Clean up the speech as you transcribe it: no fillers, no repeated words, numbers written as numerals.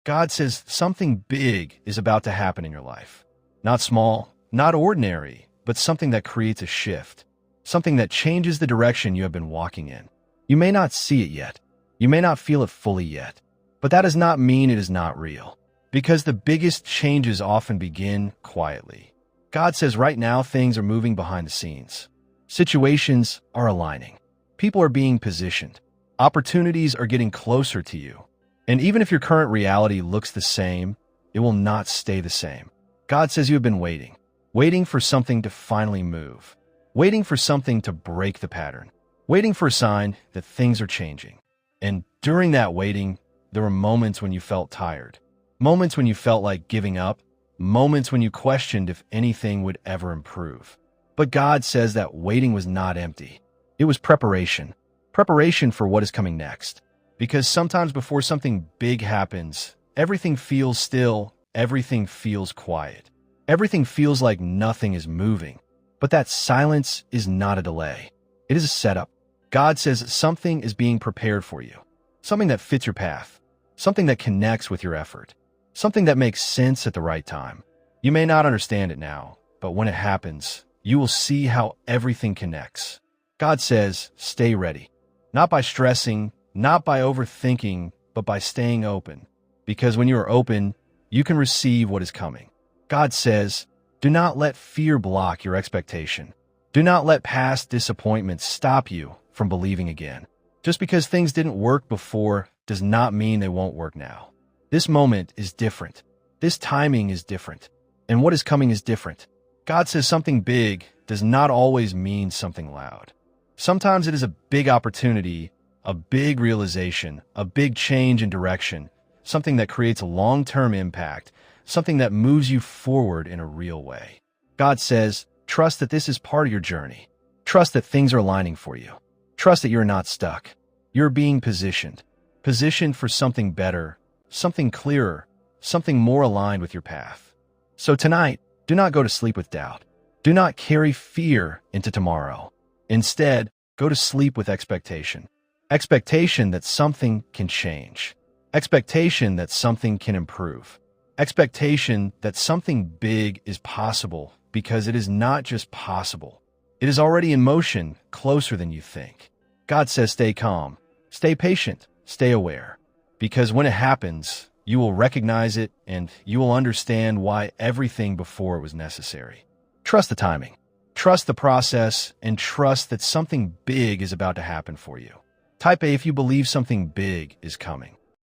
God says something big is about to happen in your life. Not small, not ordinary, but something that creates a shift. Something that changes the direction you have been walking in. You may not see it yet. You may not feel it fully yet. But that does not mean it is not real. Because the biggest changes often begin quietly. God says right now things are moving behind the scenes. Situations are aligning. People are being positioned. Opportunities are getting closer to you. And even if your current reality looks the same, it will not stay the same. God says you have been waiting. Waiting for something to finally move. Waiting for something to break the pattern. Waiting for a sign that things are changing. And during that waiting, there were moments when you felt tired. Moments when you felt like giving up. Moments when you questioned if anything would ever improve. But God says that waiting was not empty. It was preparation. Preparation for what is coming next. Because sometimes before something big happens, everything feels still, everything feels quiet. Everything feels like nothing is moving. But that silence is not a delay. It is a setup. God says something is being prepared for you. Something that fits your path. Something that connects with your effort. Something that makes sense at the right time. You may not understand it now, but when it happens, you will see how everything connects. God says, stay ready. Not by stressing, not by overthinking, but by staying open. Because when you are open, you can receive what is coming. God says, do not let fear block your expectation. Do not let past disappointments stop you from believing again. Just because things didn't work before does not mean they won't work now. This moment is different. This timing is different. And what is coming is different. God says something big does not always mean something loud. Sometimes it is a big opportunity, a big realization, a big change in direction, something that creates a long-term impact, something that moves you forward in a real way. God says, trust that this is part of your journey. Trust that things are aligning for you. Trust that you're not stuck. You're being positioned. Positioned for something better, something clearer, something more aligned with your path. So tonight, do not go to sleep with doubt. Do not carry fear into tomorrow. Instead, go to sleep with expectation. Expectation that something can change. Expectation that something can improve. Expectation that something big is possible because it is not just possible. It is already in motion, closer than you think. God says stay calm, stay patient, stay aware. Because when it happens, you will recognize it and you will understand why everything before it was necessary. Trust the timing. Trust the process and trust that something big is about to happen for you. Type A if you believe something big is coming.